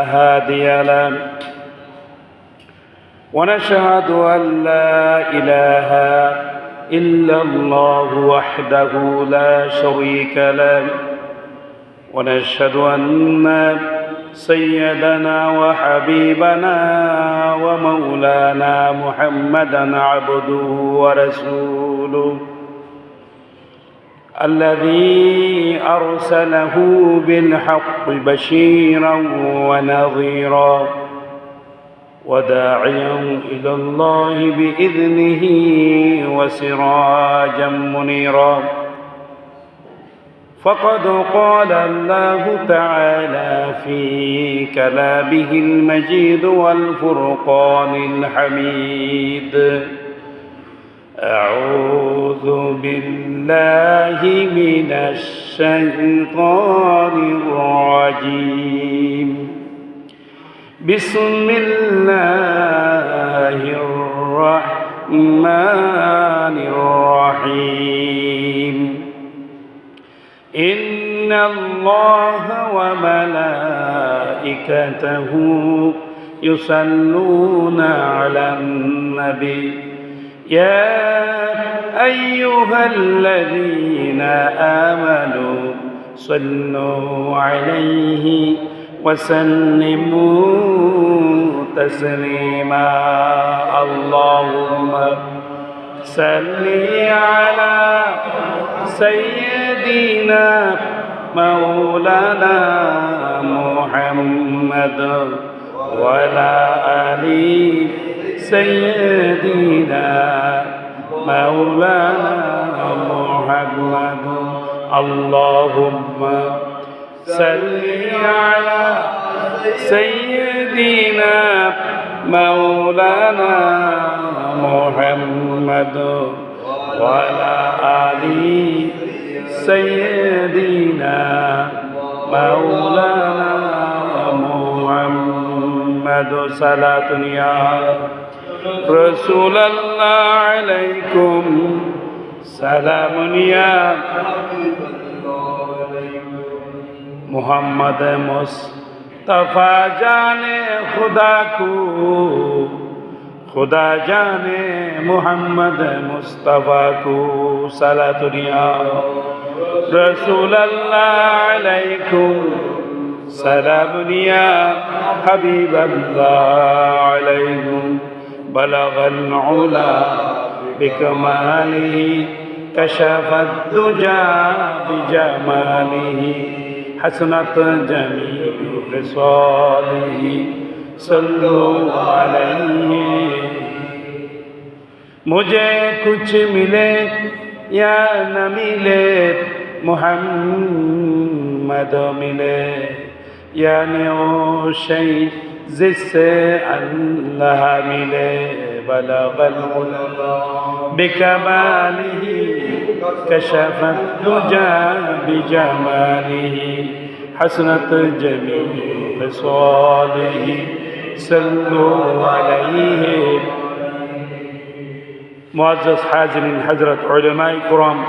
هادي له ونشهد أن لا إله إلا الله وحده لا شريك له ونشهد أن سيدنا وحبيبنا ومولانا محمدا عبده ورسوله الذي أرسله بالحق بشيرا ونظيرا وداعيا إلى الله بإذنه وسراجا منيرا فقد قال الله تعالى في كلامه المجيد والفرقان الحميد أعوذ بالله من الشيطان الرجيم بسم الله الرحمن الرحيم إن الله وملائكته يصلون على النبي يا أيها الذين آمنوا صلوا عليه وسلموا تسليما اللهم صل على سيدنا مولانا محمد وعلى آل سيدنا مولانا محمد اللهم صل على سيدنا مولانا محمد وعلى آل سيدنا مولانا محمد صلاة يا رسول الله عليكم سلام يا محمد मुस्तफ़ा जाने खुदा को खुदा जाने मोहम्मद मुस्तफ़ा को सलातुनिया रसूल अल्लाह अलैकुम सलामुनिया हबीब अल्लाह अलैकुम बलगल उला बिकमालिही कशफत दुजा बिजमालिही हसनत जमील खिसालिही सल्लु अलैहि मुझे कुछ मिले या न मिले मुहम्मद मिले यानी वो शै जिससे अल्लाह मिले बलगल उला बिकमालिही कशफत दुजा बिजमालिही हसनत जमील खिसालिही सल्लु अलैहि मुअज़्ज़ज़ हाज़िरीन हज़रत उलमाए किराम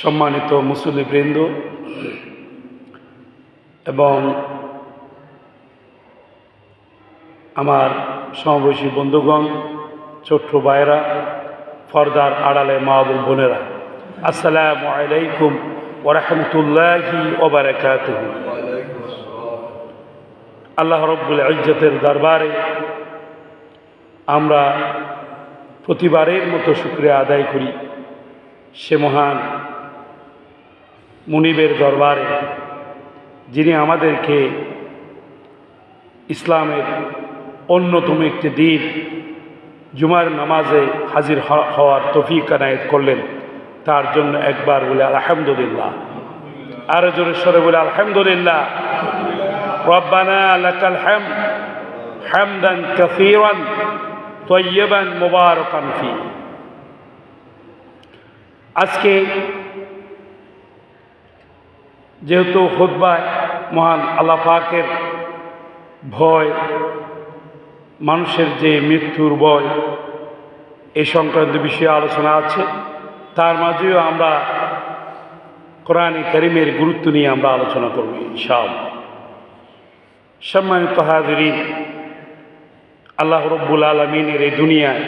सम्मानित मुसल्लिबृंद এবং আমার সমবয়সী বন্ধুগণ ছোট্ট ভাইরা পর্দার আড়ালে মা ও বোনেরা আসসালামু আলাইকুম ওয়া রাহমাতুল্লাহি ওয়া বারাকাতুহু আল্লাহ রাব্বুল ইজ্জতের দরবারে আমরা প্রতিবারের মতো শুকরিয়া আদায় করি সে মহান মুনিবের দরবারে যিনি আমাদেরকে ইসলামের অন্যতম একটি দিন জুমার নামাজে হাজির হওয়ার তৌফিক এনায়েত করলেন তার জন্য একবার বলে আলহামদুলিল্লাহ আরো জোরে সরে বলে আলহামদুলিল্লাহ রব্বানা লাকাল হামদ হামদান কাসীরান তাইয়্যিবান মুবারাকান ফি আজকে যেহেতু খুতবায় মহান আল্লাহ পাকের ভয় মানুষের যে মৃত্যুর ভয় এই সংক্রান্ত বিষয়ে আলোচনা আছে তার মাঝেও আমরা কোরআনে কারীমের গুরুত্ব নিয়ে আমরা আলোচনা করব ইনশাআল্লাহ সম্মানিত হাজিরিন, আল্লাহ রব্বুল আলমিনের এই দুনিয়ায়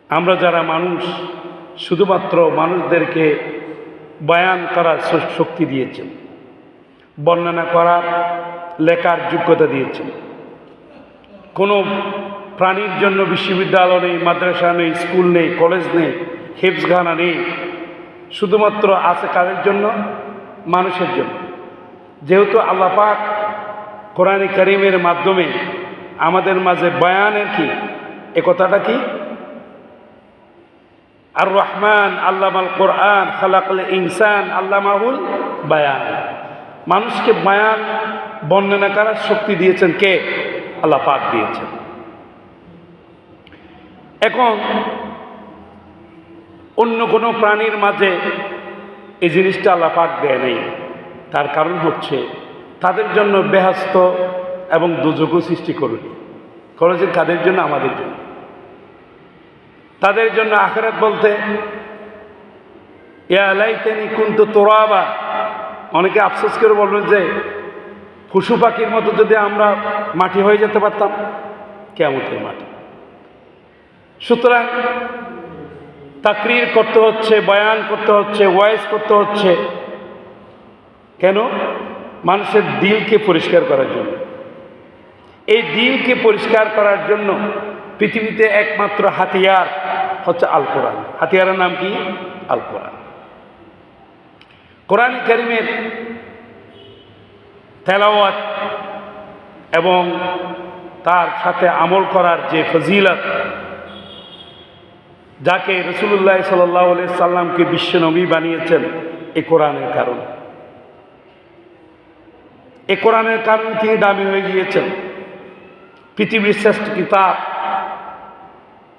আমরা যারা মানুষ, শুধুমাত্র মানুষদেরকে বয়ান করার শক্তি দিয়েছেন, বর্ণনা করার, লেখার যোগ্যতা দিয়েছেন। কোনো প্রাণীর জন্য বিশ্ববিদ্যালয় নেই, মাদ্রাসা নেই, স্কুল নেই, কলেজ নেই, হিফজখানা নেই। শুধুমাত্র আছে কাদের জন্য? মানুষের জন্য। যেহেতু আল্লাহ পাক কোরআনে কারীমের মাধ্যমে আমাদের মাঝে বয়ানের কি, এ কথাটা কি? আর রহমান আল্লামাল কোরআন খালাকাল ইনসান আল্লামাহুল বায়ান। মানুষকে বয়ান, বর্ণনা করার শক্তি দিয়েছেন কে? আল্লাহ পাক দিয়েছেন। এখন অন্য কোনো প্রাণীর মাঝে এই জিনিসটা আল্লাহ পাক দেয় নেই। তার কারণ হচ্ছে তাদের জন্য বেহেশত এবং দোজখও সৃষ্টি করেছেন কাদের জন্য? আমাদের জন্য। তাদের জন্য আখিরাত বলতে ইয়া লাইতানি কুনতু তুরাবা, অনেকে আফসোস করে বলবেন যে পশু পাখির মতো যদি আমরা মাটি হয়ে যেতে পারতাম, কিয়ামতের মাটি। সুতরাং তাকরীর করতে হচ্ছে, বয়ান করতে হচ্ছে, ওয়াইজ করতে হচ্ছে। কেন? মানুষের দিলকে পরিষ্কার করার জন্য। এই দিলকে পরিষ্কার করার জন্য পৃথিবীতে একমাত্র হাতিয়ার হচ্ছে আল কোরআন। হাতিয়ারের নাম কি? আল কোরআন। কোরআন কারীমের তেলাওয়াত এবং তার সাথে আমল করার যে ফজিলত, যাকে রাসূলুল্লাহ সাল্লাল্লাহু আলাইহি সাল্লামকে বিশ্বনবী বানিয়েছেন এই কোরআনের কারণে। এই কোরআনের কারণে তিনি দামি হয়ে গিয়েছেন। পৃথিবীর শ্রেষ্ঠ কিতাব,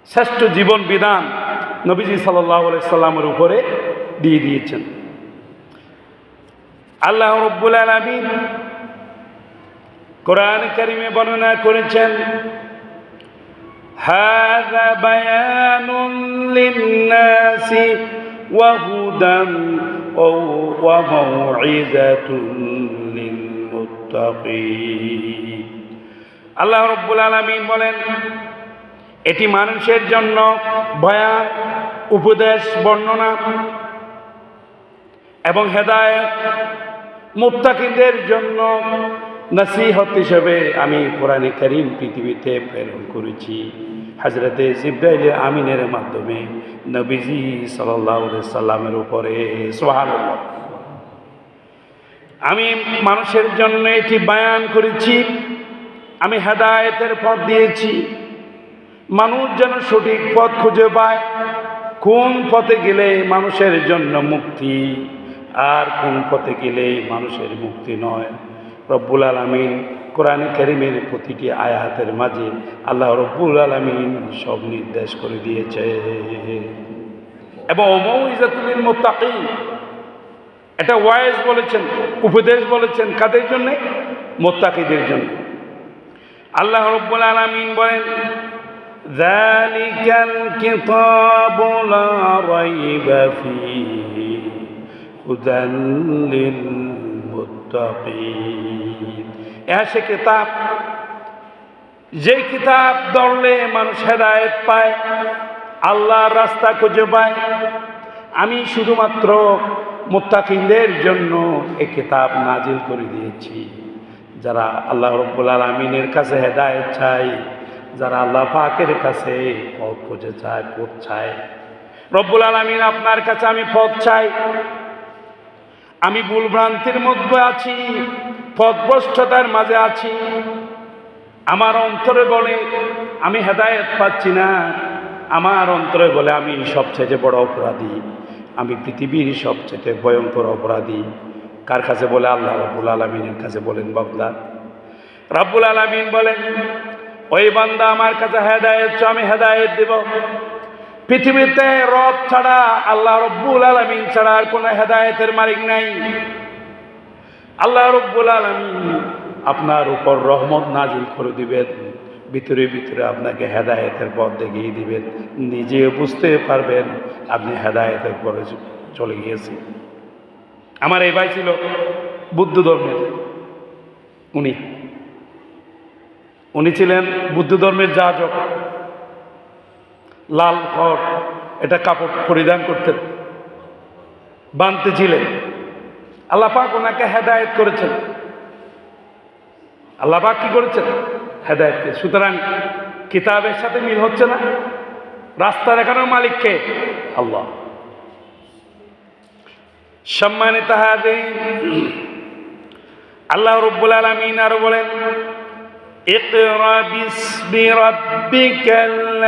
শ্রেষ্ঠ জীবন বিধান নবীজি সাল্লাল্লাহু আলাইহি সাল্লামের উপরে দিয়ে দিয়েছেন। আল্লাহ রাব্বুল আলামিন কোরআন কারীমে বর্ণনা করেছেন, হাযা বায়ানুন লিন-নাসি ওয়া হুদান ওয়া মাউইযাতুন লিল-মুত্তাকিন। আল্লাহ রাব্বুল আলামিন বলেন, এটি মানুষের জন্য বয়ান, উপদেশ, বর্ণনা এবং হেদায়েত। মুত্তাকিনদের জন্য নসিহত হিসেবে আমি কোরআনে কারীম পৃথিবীতে প্রেরণ করেছি হযরতে জিবরাইল আমিনের মাধ্যমে নবীজি সাল্লাল্লাহু আলাইহি সাল্লামের উপরে। সুবহানাল্লাহ। আমি মানুষের জন্য এটি বয়ান করেছি, আমি হেদায়েতের পথ দিয়েছি। মানুষ যেন সঠিক পথ খুঁজে পায়, কোন পথে গেলে মানুষের জন্য মুক্তি আর কোন পথে গেলে মানুষের মুক্তি নয়। রব্বুল আলামিন কোরআনে কারীমের প্রতিটি আয়াতের মাঝে আল্লাহ রব্বুল আলামিন সব নির্দেশ করে দিয়েছে। এবং মাউইযাতুল লিল মুত্তাকিন, এটা ওয়াইজ বলেছেন, উপদেশ বলেছেন কাদের জন্য? মুত্তাকিদের জন্য। আল্লাহ রব্বুল আলামিন বলেন, যালিকাল কিতাবু লা রাইবা ফীহি হুদাল লিল মুত্তাকিন। সে কিতাব, যে কিতাব ধরলে মানুষ হেদায়েত পায়, আল্লাহর রাস্তা খুঁজে পায়। আমি শুধুমাত্র মুত্তাকিনদের জন্য এই কিতাব নাজিল করে দিয়েছি। যারা আল্লাহ রব্বুল আলামিনের কাছে হেদায়েত চায়, যারা আল্লাহ পাকের কাছে পথ খুঁজে চায়, পথ চায়। রব্বুল আলামিন আপনার কাছে আমি পথ চাই। আমি ভুলভ্রান্তির মধ্যে আছি, পথভ্রষ্টতার মাঝে আছি। আমার অন্তরে বলে আমি হেদায়েত পাচ্ছি না। আমার অন্তরে বলে আমি সবচেয়ে বড় অপরাধী, আমি পৃথিবীর সবচেয়ে ভয়ঙ্কর অপরাধী। কার কাছে বলে? আল্লাহ রাব্বুল আলামিনের কাছে বলেন বান্দা। রাব্বুল আলামিন বলেন, ওই বান্দা আমার কাছে হেদায়েত চাও, আমি হেদায়েত দেব। পৃথিবীতে রব ছাড়া, আল্লাহ রব্বুল আলামিন ছাড়া আর কোনো হেদায়েতের মালিক নাই। আল্লাহ রব্বুল আলামিন আপনার উপর রহমত নাজিল করে দিবেন, ভিতরে ভিতরে আপনাকে হেদায়েতের পথ দেখিয়ে দিবেন। নিজে বুঝতে পারবেন আপনি হেদায়েতের পরে চলে গিয়েছেন। আমার এই ভাই ছিল বুদ্ধ ধর্মের, উনি উনি ছিলেন বুদ্ধ ধর্মের যাজক। লাল খড় এটা কাপড় পরিধান করতেন, বানতে ছিলেন। আল্লাহ পাক ওনাকে হেদায়েত করেছেন। আল্লাহ পাক কি করেছেন? হেদায়েত। সুতরাং কিতাবের সাথে মিল হচ্ছে না। রাস্তা দেখানোর মালিক কে? আল্লাহ। সম্মানিত হাজিরিন, আল্লাহ রাব্বুল আলামিন আরো বলেন, ইকরা বিসমি রাব্বিকাল্লাযী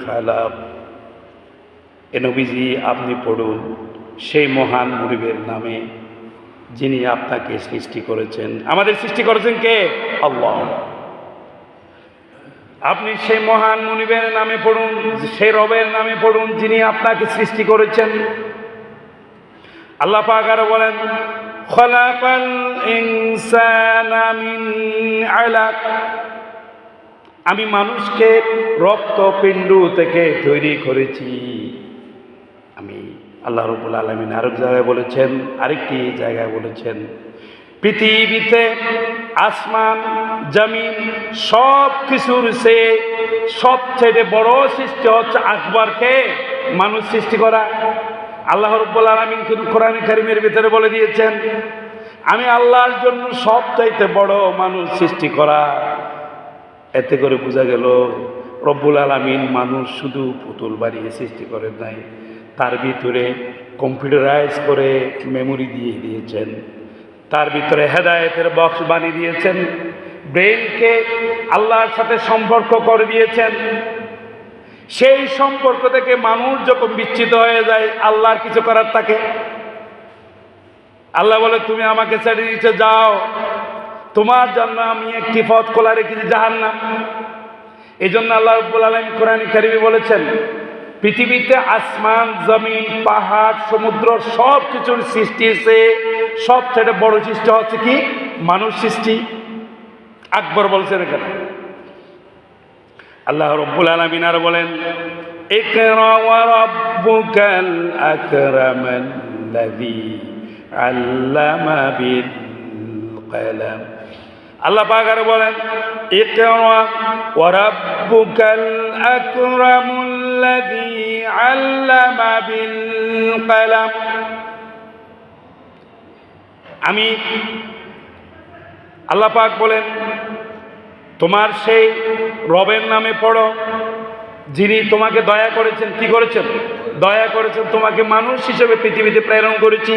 খালাক। এ নবীজি, আপনি পড়ুন সেই মহান মুনিবের নামে যিনি আপনাকে সৃষ্টি করেছেন। আমাদের সৃষ্টি করেছেন কে? আল্লাহ। আপনি সেই মহান মুনিবের নামে পড়ুন, সেই রবের নামে পড়ুন যিনি আপনাকে সৃষ্টি করেছেন। আল্লাহ পাক আরো বলেন, খলাকাল ইনসানা মিন আলাক। আমি মানুষকে রক্তপিণ্ড থেকে তৈরি করেছি। আমি আল্লাহ রাব্বুল আলামিন আরেক জায়গায় বলেছেন, আরেকটি জায়গায় বলেছেন, পৃথিবীতে আসমান জমিন সব কিছুর সে সবচেয়ে বড় সৃষ্টি হচ্ছে আকবরকে মানুষ সৃষ্টি করা। আল্লাহ রাব্বুল আলামিন কিন্তু কোরআন কারীমের ভিতরে বলে দিয়েছেন, আমি আল্লাহর জন্য সবচাইতে বড় মানুষ সৃষ্টি করা। এতে করে বোঝা গেল রব্বুল আলামিন মানুষ শুধু পুতুল বানিয়ে সৃষ্টি করেন নাই, তার ভিতরে কম্পিউটারাইজ করে মেমোরি দিয়ে দিয়েছেন, তার ভিতরে হেদায়েতের বক্স বানিয়ে দিয়েছেন, ব্রেনকে আল্লাহর সাথে সম্পর্ক করে দিয়েছেন। সেই সম্পর্ক থেকে মানুষ যখন বিচ্ছিত হয়ে যায়, আল্লাহর কিছু করার থাকে? আল্লাহ বলে, তুমি আমাকে ছেড়ে দিয়েছো, যাও, তোমার জন্য আমি একটি পথ খোলা রেখেছি, জাহান্নাম। এই জন্য আল্লাহ রাব্বুল আলামিন কোরআন কারীমে বলেছেন, পৃথিবীতে আসমান জমিন পাহাড় সমুদ্র সব কিছুর সৃষ্টি সে সবচেয়ে বড় সৃষ্টি হচ্ছে কি? মানুষ সৃষ্টি। আকবর বলছেন এখানে। আল্লাহ রাব্বুল আলামিন আর বলেন, ইকরা ওয়া রাব্বুকাল আকরামাল্লাযী আল্লামা বিল কলম। আল্লাহ পাক আর বলেন, ইকরা ওয়া রাব্বুকাল আকরামুল্লাযী আল্লামা বিল কলম। আমি আল্লাহ পাক বলেন, তোমার সেই রবের নামে পড়ো যিনি তোমাকে দয়া করেছেন। কি করেছেন? দয়া করেছেন। তোমাকে মানুষ হিসেবে পৃথিবীতে প্রেরণ করেছি,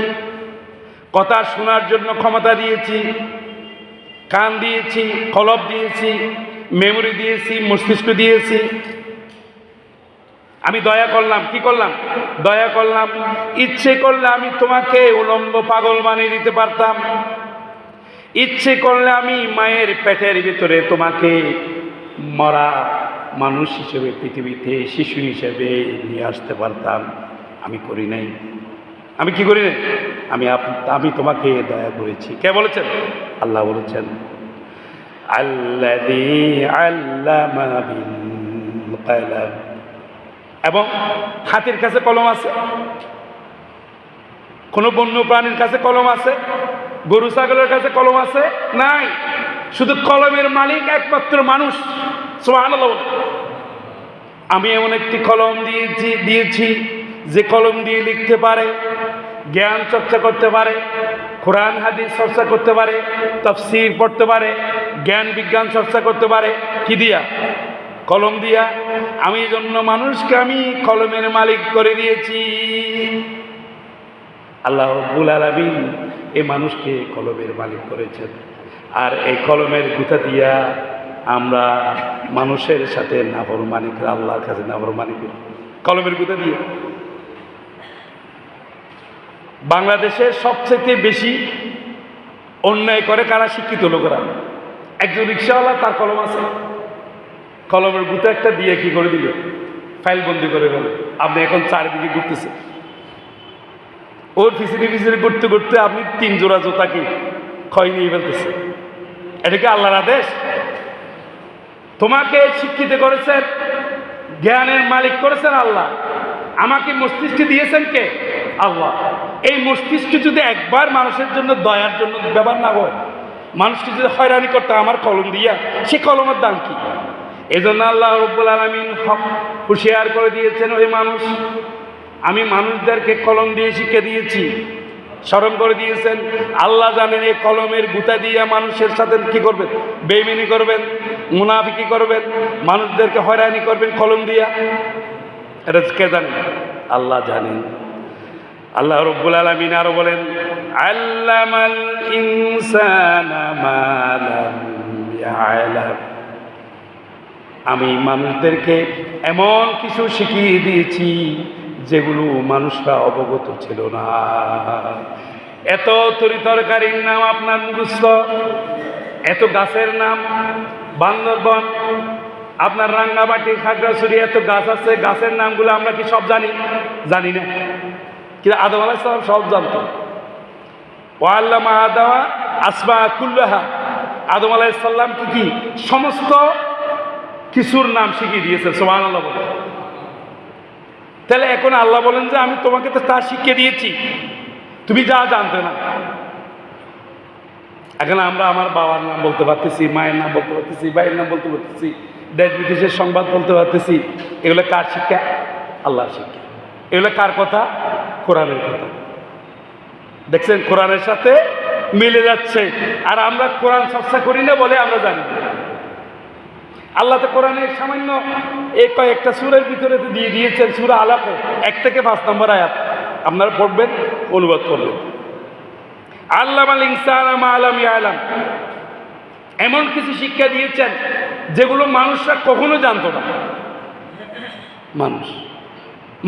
কথা শোনার জন্য ক্ষমতা দিয়েছি, কান দিয়েছি, কলব দিয়েছি, মেমোরি দিয়েছি, মস্তিষ্ক দিয়েছি। আমি দয়া করলাম। কি করলাম? দয়া করলাম। ইচ্ছে করলে আমি তোমাকে উলঙ্গ পাগল বানিয়ে দিতে পারতাম। ইচ্ছে করলে আমি মায়ের পেটের ভিতরে তোমাকে মরা মানুষ হিসেবে পৃথিবীতে শিশু হিসেবে নিয়ে আসতে পারতাম। আমি করি নাই। আমি কি করি নাই? আমি তোমাকে দয়া করেছি। কে বলেছেন? আল্লাহ বলেছেন, আল্লাযী আল্লামা বিল কলম। এবং হাতির কাছে কলম আছে? কোন বন্য প্রাণীর কাছে কলম আছে? গরু ছাগলের কাছে কলম আছে? নাই। শুধু কলমের মালিক একমাত্র মানুষ। সুবহানাল্লাহ। আমি এমন একটি কলম দিয়েছি যে কলম দিয়ে লিখতে পারে, জ্ঞান চর্চা করতে পারে, কোরআন হাদিস চর্চা করতে পারে, তাফসীর পড়তে পারে, জ্ঞান বিজ্ঞান চর্চা করতে পারে। কি দিয়া? কলম দিয়া। আমি জন্য মানুষকে আমি কলমের মালিক করে দিয়েছি। আল্লাহ রাব্বুল আলামিন এই মানুষকে কলমের মালিক করেছেন। আর এই কলমের গুতা দিয়া আমরা মানুষের সাথে নাফরমানি করি, আল্লাহর কাছে নাফরমানি করি কলমের গুতা দিয়ে। বাংলাদেশের সবচেয়ে বেশি অন্যায় করে কারা? শিক্ষিত লোকেরা। একজন রিক্সাওয়ালা, তার কলম আছে, কলমের গুতা একটা দিয়ে কি করে দিল? ফাইল বন্দি করে গেল। আপনি এখন চারিদিকে ঘুরতেছেন, ওর পিছনে ঘুরতে ঘুরতে আপনি 3 জোড়া জুতাকে ক্ষয় নিয়ে ফেলতেছে। এটা কি আল্লাহর আদেশ? তোমাকে শিক্ষিত করেছেন, জ্ঞানের মালিক করেছেন আল্লাহ। আমাকে মস্তিষ্ক দিয়েছেন কে? আল্লাহ। এই মস্তিষ্ক যদি একবার মানুষের জন্য দয়ার জন্য ব্যবহার না হয়, মানুষকে যদি হয়রানি করতে আমার কলম দিয়া, সে কলমের দাম কি? এই জন্য আল্লাহ রাব্বুল আলামিন হুঁশিয়ার করে দিয়েছেন, ওই মানুষ, আমি মানুষদেরকে কলম দিয়ে শিখে দিয়েছি, স্মরণ করে দিয়েছেন। আল্লাহ জানেন এই কলমের গুতা দিয়ে মানুষের সাথে কি করবেন, বেঈমানি করবেন, মুনাফিকি করবেন, মানুষদেরকে হয়রানি করবেন কলম দিয়া। এটা কে জানেন? আল্লাহ জানেন। আল্লাহ রাব্বুল আলামিন আরো বলেন, আল্লামাল ইনসানা মা লাম ইয়ালাম, আমি মানুষদেরকে এমন কিছু শিখিয়ে দিয়েছি যেগুলো মানুষরা অবগত ছিল না। এত তরি তরকারির নাম আপনার মুখস্থ, এত গাছের নাম, বান্দরবন, আপনার রাঙ্গামাটি, খাগড়াছড়ি, এত গাছ আছে, গাছের নামগুলো আমরা কি সব জানি? জানি না। কিন্তু আদম আলাইহিস সালাম সব জানতো। ওয়াল্লামা আদামা আসমা কুল্লাহা, আদম আলাইহিস সালাম কি সমস্ত কিছুর নাম শিখিয়ে দিয়েছেন। সুবহানাল্লাহ বলে। তাহলে এখন আল্লাহ বলেন যে আমি তোমাকে তো তা শিখিয়ে দিয়েছি, তুমি যা জানতে না। এখন আমরা আমার বাবার নাম বলতে পারতেছি, মায়ের নাম বলতে পারতেছি, ভাইয়ের নাম বলতে পারতেছি, দেশ বিদেশের সংবাদ বলতে পারতেছি। এগুলো কার শিক্ষা? আল্লাহর শিক্ষা। এগুলো কার কথা? কোরআনের কথা। দেখছেন, কোরআনের সাথে মিলে যাচ্ছে। আর আমরা কোরআন চর্চা করি না বলে আমরা জানি না। আল্লাহ তো কোরআনে সামান্য এই কয়েকটা সূরার ভিতরে দিয়ে দিয়েছেন, সূরা আলাকে 1 থেকে 5 নম্বর আয়াত। আপনারা পড়বেন, অনুবাদ করবেন। আল্লামাল ইনসানা মা লাম ইয়ালাম, এমন কিছু শিক্ষা দিয়েছেন যেগুলো মানুষরা কখনো জানতো না।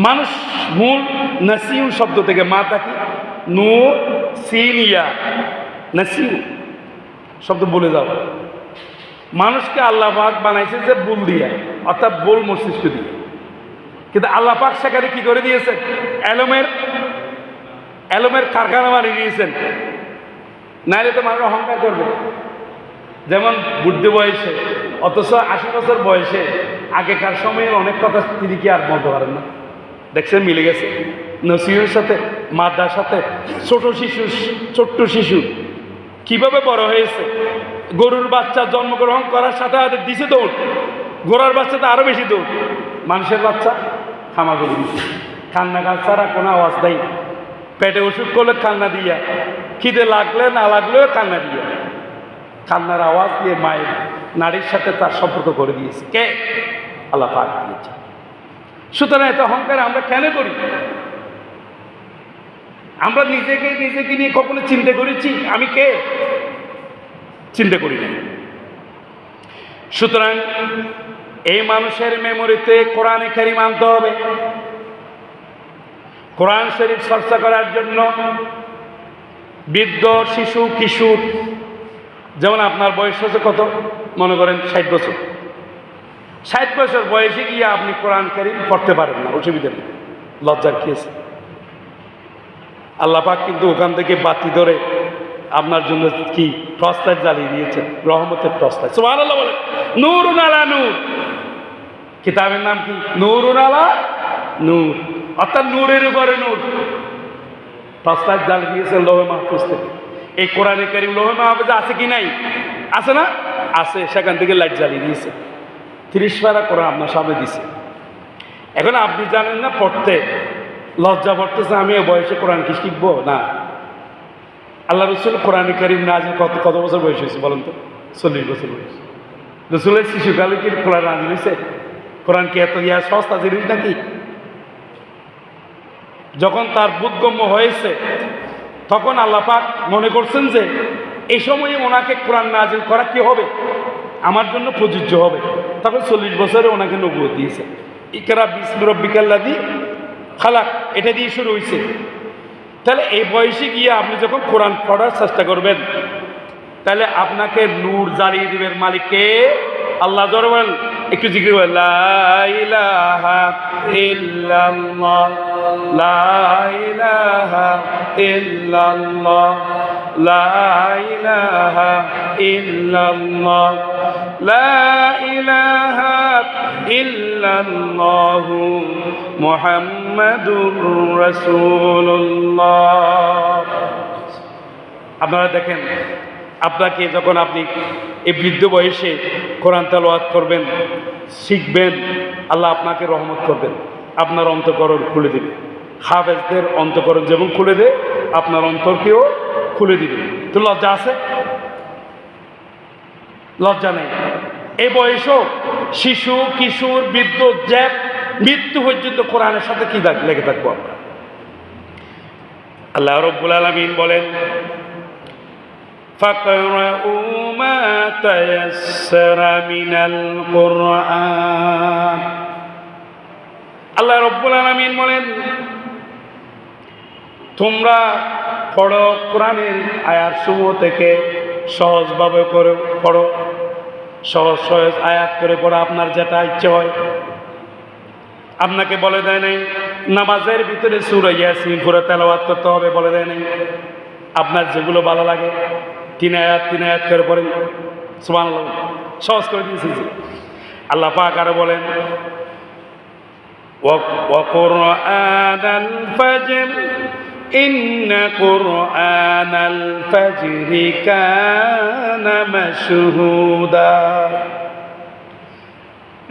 মানুষ মূল নাসিউ শব্দ থেকে, মাতা কি নু সিনিয়া, নাসিউ শব্দ বলে যাও। মানুষকে আল্লাহ পাক বানাইছে যে বুল দিয়া, অর্থাৎ বোল মস্তিষ্ক দিয়ে। কিন্তু আল্লাহ পাক সেখানে কি করে দিয়েছেন? এলমের কারখানা বানিয়ে দিয়েছেন। নাইলে তো মানুষ অহংকার করবে। যেমন বুদ্ধি বয়সে, অথচ 80 বছর বয়সে আগেকার সময়ের অনেক কথা তিনি কি আর বলতে পারেন না। দেখছেন, মিলে গেছে নসিহর সাথে, মাদার সাথে। ছোট্ট শিশু কিভাবে বড় হয়েছে। গরুর বাচ্চা জন্মগ্রহণ করার সাথে সাথে দিছে দৌড়, ঘোড়ার বাচ্চাতে আরো বেশি দৌড়। মানুষের বাচ্চা হামাগুড়ি দিচ্ছে, কান্না ছাড়া কোনো আওয়াজ নেই। পেটে ওষুধ করলে কান্না দিয়া, খিদে লাগলে না লাগলেও কান্না দিয়া, কান্নার আওয়াজ দিয়ে মায়ের নারীর সাথে তার সম্পর্ক করে দিয়েছে। কে? আল্লাহ পাক দিয়েছে। সুতরাং এত অহংকার আমরা কেন করি? আমরা নিজেকে নিয়ে কখনো চিন্তা করেছি আমি কে? চিন্তা করি না। সুতরাং এই মানুষের মেমোরিতে কোরআনে কারীম আনতে হবে। কোরআন শরীফ চর্চা করার জন্য বৃদ্ধ, শিশু, কিশোর, যেমন আপনার বয়স হচ্ছে কত? মনে করেন 60 বছর। 60 বছর বয়সে গিয়ে আপনি কোরআন কারীম পড়তে পারেন না, অসুবিধা নেই, লজ্জার কি আছে? আল্লাহ পাক কিন্তু ওখান থেকে বাতি ধরে আপনার জন্য কি টর্চ লাইট জ্বালিয়ে দিয়েছেন, রহমতের টর্চ লাইট। সুবহানাল্লাহ বলে। নূরুন আলা নূর, কিতাবের নাম কি? নূরুন আলা নূর, অর্থাৎ নূরের উপরে নূর। টর্চ লাইট জ্বালিয়ে দিয়েছেন লৌহে মাহফুজ থেকে। এই কোরআনে কারীম লৌহে মাহফুজে আছে কি নাই? আছে না? আছে। সেখান থেকে লাইট জ্বালিয়ে দিয়েছে। 30 পারা কোরআন আপনার সামনে দিছে। এখন আপনি জানেন না পড়তে, লজ্জা পড়তেছে আমি এ বয়সে কোরআন কি শিখবো না। আল্লাহ রসুল কোরআনে কারীম নাজিল কত বছর বয়স হয়েছে বলেন তো? 40 বছর বয়স। রসুলের শিশুকালে কি কোরআন নাজিল হয়েছে? কোরআন কি এত সস্তা জিনিস নাকি? যখন তার বোধগম্য হয়েছে তখন আল্লাহ পাক মনে করছেন যে এই সময়ে ওনাকে কোরআন নাজিল করা কি হবে, আমার জন্য প্রযোজ্য হবে। তখন 40 বছরে ওনাকে নবুয়ত দিয়েছে। ইকরা বিসমি রাব্বিকাল্লাযী খালাক, এটা দিয়ে শুরু হয়েছে। তাহলে এই বয়সে গিয়ে আপনি যখন কোরআন পড়ার চেষ্টা করবেন, তাহলে আপনাকে নূর জ্বালিয়ে দিবেন মালিককে আল্লাহ। জোরে একটু জিকির করেন, লা ইলাহা ইল্লাল্লাহ, লা ইলাহা ইল্লাল্লাহ, লা ইলাহা ইল্লাল্লাহ, লা ইলাহা ইল্লাল্লাহু মুহাম্মাদুর রাসূলুল্লাহ। আপনারা দেখেন, আপনাকে যখন আপনি এই বৃদ্ধ বয়সে কোরআন তেলাওয়াত করবেন, শিখবেন, আল্লাহ আপনাকে রহমত করবেন, আপনার অন্তঃকরণ খুলে দিবে। হাফেজদের অন্তঃকরণ যেমন খুলে দেয়, আপনার অন্তরকেও খুলে দিবে। তো লজ্জা আছে? লজ্জা নেই। এই বয়সেও শিশু, কিশোর, বৃদ্ধ, জ্যাপ, মৃত্যু পর্যন্ত কোরআনের সাথে কি লেগে থাকবো আমরা। আল্লাহ রাব্বুল আলামিন বলেন, ফাকরাউ মা তায়াসসারা মিনাল কুরআন। আল্লাহ রাব্বুল আলামিন বলেন, তোমরা পড়ো, কোরআনের আয়াতসমূহ থেকে সহজভাবে করে পড়ো, সহজ সহজ আয়াত করে পড়ো, আপনার যেটা ইচ্ছে হয়। আপনাকে বলে দেয় নাই নামাজের ভিতরে সূরা ইয়াসিন পুরো তেলাওয়াত করতে হবে, বলে দেয় নাই। আপনার যেগুলো ভালো লাগে 3 আয়াত করে পড়েন, সুবহানাল্লাহ, সহজ করে দিয়েছি। আল্লাহ পাক আরো বলেন, ওয়া কুরআনাল ফাজর ইন্না কুরআনাল ফাজরি কানা মাশহুদা।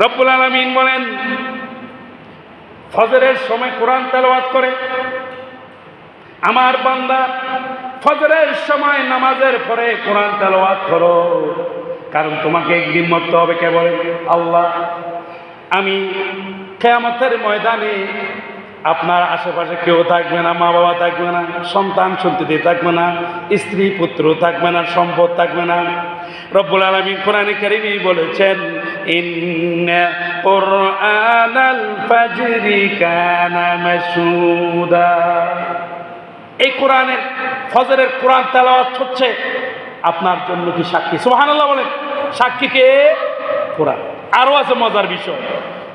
রব্বুল আলামিন বলেন, ফজরের সময় কোরআন তেলাওয়াত করে আমার বান্দা, ফজরের সময় নামাজের পরে কোরআন তেলাওয়াত করো, কারণ তোমাকে একদিন মরতে হবে। কে বলেন? আল্লাহ। আমি কিয়ামতের ময়দানে আপনার আশেপাশে কেউ থাকবে না, মা বাবা থাকবে না, সন্তান সন্ততি থাকবে না, স্ত্রী পুত্র থাকবে না, সম্পদ থাকবে না। রব্বুল আলামিন কোরআনে কারীমে বলেছেন, ইন্না কুরআনাল ফাজরি কানা মাশহুদা। এই কোরআনের ফজরের কোরআন তেলাওয়াত হচ্ছে আপনার জন্য কি সাক্ষী? সুবহানাল্লাহ বলেন। সাক্ষী কে? কোরআন। আরো আছে মজার বিষয়,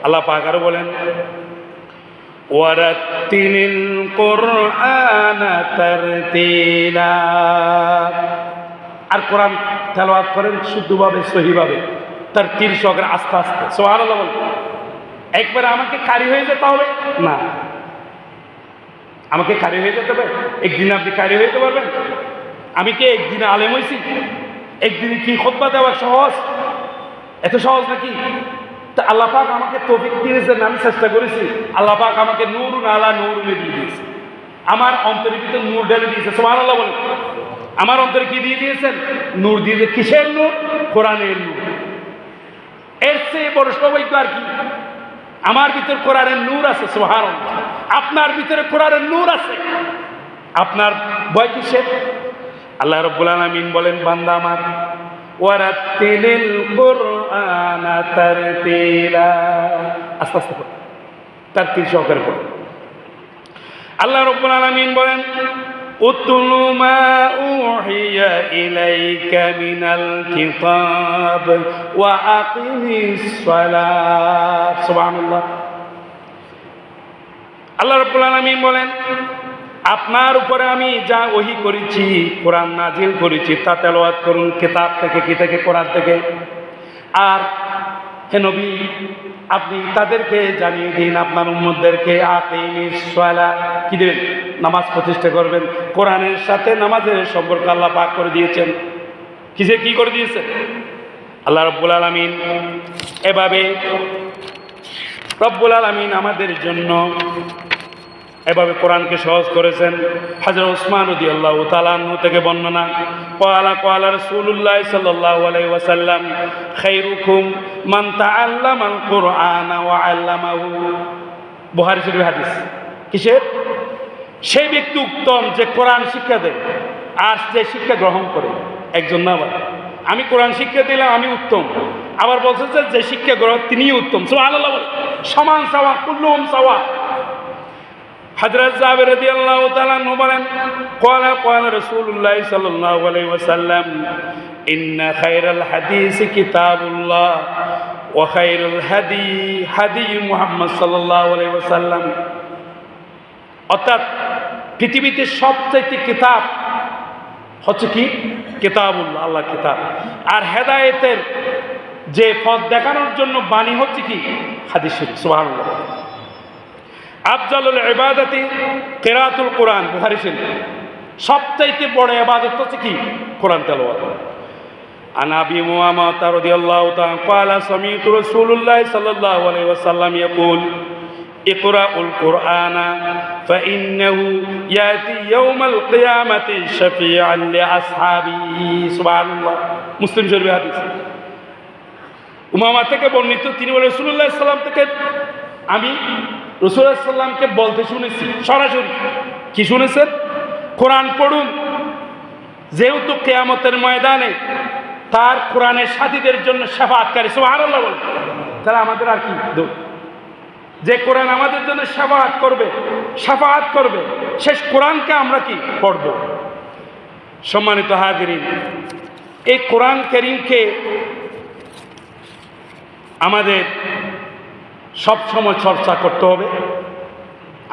আল্লাহ পাক আরো বলেন, ওয়ারাত্তিলিল কুরআনা তারতিলা। আর কোরআন তেলাওয়াত করেন শুদ্ধভাবে, সহিভাবে, তার তিল সহকারে, আস্তে আস্তে। সুবহানাল্লাহ বলেন। একবার আমাকে কারি হয়ে যেতে হবে না, আমাকে কারি হয়ে যেতে হবে। একদিন আপনি কারি হয়ে যেতে পারবেন? আমি কি একদিনে আলেম হয়েছি? একদিনে কি খুতবা দেওয়া সহজ? এত সহজ নাকি? তা আল্লাহ পাক আমাকে তৌফিক দিয়েছেন, আমি চেষ্টা করেছি। আল্লাহ পাক আমাকে নূরুন আলা নূরুন দিয়ে দিয়েছে, আমার অন্তরের ভিতরে নূর ঢেলে দিয়েছে। সুবহানাল্লাহ বলেন। আমার অন্তরে কি দিয়ে দিয়েছেন? নূর দিয়ে। কিসের নূর? কোরআনের নূর। এর চেয়ে বড় সৌভাগ্য আর কি? আমার ভিতরে কোরআনের নূর আছে। সুবহানাল্লাহ। আপনার ভিতরে কোরআনের নূর আছে, আপনার ভয় কিসের? আল্লাহ রাব্বুল আলামিন বলেন, বান্দা আমার, ওয়ারাত্তিলিল কুরআনা তারতিলা। আস্তে আস্তে পড়ো, তারতিল সহকারে পড়ো। আল্লাহ রাব্বুল আলামিন বলেন, উতলু মা উহিয়া ইলাইকা মিনাল কিতাব ওয়া আকিমিস সালাত। সুবহানাল্লাহ। আল্লাহ রাব্বুল আলামিন বলেন, আপনার উপরে আমি যা ওহী করেছি, কোরআন নাজিল করেছি, তা তেলাওয়াত করুন, কিতাব থেকে। কি থেকে? কোরআন থেকে। আর হে নবী, আপনি তাদেরকে জানিয়ে দিন, আপনার উম্মতদেরকে, আকিমিস সালাত, কি দেবেন? নামাজ প্রতিষ্ঠা করবেন। কোরআনের সাথে নামাজের সম্পর্ক আল্লাহ পাক করে দিয়েছেন। কিসে কি করে দিয়েছেন? আল্লাহ রাব্বুল আলামিন এভাবে, রব্বুল আলামিন আমাদের জন্য এভাবে কোরআনকে সহজ করেছেন। হযরত ওসমান রাদিয়াল্লাহু তাআলা আনহু থেকে বর্ণনা, ক্বালা রাসূলুল্লাহ সাল্লাল্লাহু আলাইহি ওয়াসাল্লাম, খায়রুকুম মান তাআল্লামাল কুরআনা ওয়া আল্লামাহু। বুখারী শরীফের হাদিস। কিসের? সেই ব্যক্তি উত্তম যে কোরআন শিক্ষা দেয় আর যে শিক্ষা গ্রহণ করে। একজন না, আবার আমি কোরআন শিক্ষা দিলাম, আমি উত্তম, আবার বলছে যে শিক্ষা গ্রহণ তিনিই উত্তম। সুবহানাল্লাহ বলে। সমান সাওয়া, কুল্লুহুম সাওয়া। হযরত জাবের রাদিয়াল্লাহু তাআলা আনহু বলেন, ক্বালা রাসূলুল্লাহ সাল্লাল্লাহু আলাইহি ওয়াসাল্লাম, ইন্না খায়রাল হাদিসি কিতাবুল্লাহ ওয়া খায়রুল হাদি হাদি মুহাম্মদ সাল্লাল্লাহু আলাইহি ওয়াসাল্লাম। অর্থাৎ পৃথিবীতে সবচেয়ে কিতাব হচ্ছে কি? কিতাবুল্লাহ, আল্লাহ কিতাব। আর হেদায়েতের যে পথ দেখানোর জন্য বাণী হচ্ছে কি হাদিস শরীফ। সুবহানাল্লাহ। আফজালুল ইবাদাতি কিরাতুল কোরআন, বুখারী শরীফ। সবচাইতে বড় ইবাদত হচ্ছে কি কোরআন তেলাওয়াত। عن أبي أمامة رضي الله تعالى قال سمعت رسول الله صلى الله عليه وسلم يقول اقرأوا القرآن فإنه يأتي يوم القيامة شفيعا لأصحابه। سبحان الله। মুসলিম শরীফ হাদিস। উমামা থেকে বর্ণিত, তিনি বলেন রাসূলুল্লাহ সাল্লাল্লাহু আলাইহি ওয়াসাল্লাম থেকে আমি রাসূলুল্লাহ সাল্লাল্লাহু আলাইহি ওয়াসাল্লামকে বলতে শুনেছি, সরাসরি কি শুনেছেন? কোরআন পড়ুন, যেহেতু কিয়ামতের ময়দানে তার কোরআনের সাথীদের জন্য শাফাআতকারী। সুবহানাল্লাহ বলেন। তাহলে আমাদের আর কি দোষ? যে কোরআন আমাদের জন্য শাফাআত করবে, শেষ কোরআনকে আমরা কি পড়ব। সম্মানিত হাজিরিন, এই কোরআন কারীমকে আমাদের সবসময় চর্চা করতে হবে।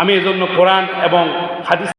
আমি এজন্য কোরআন এবং হাদিস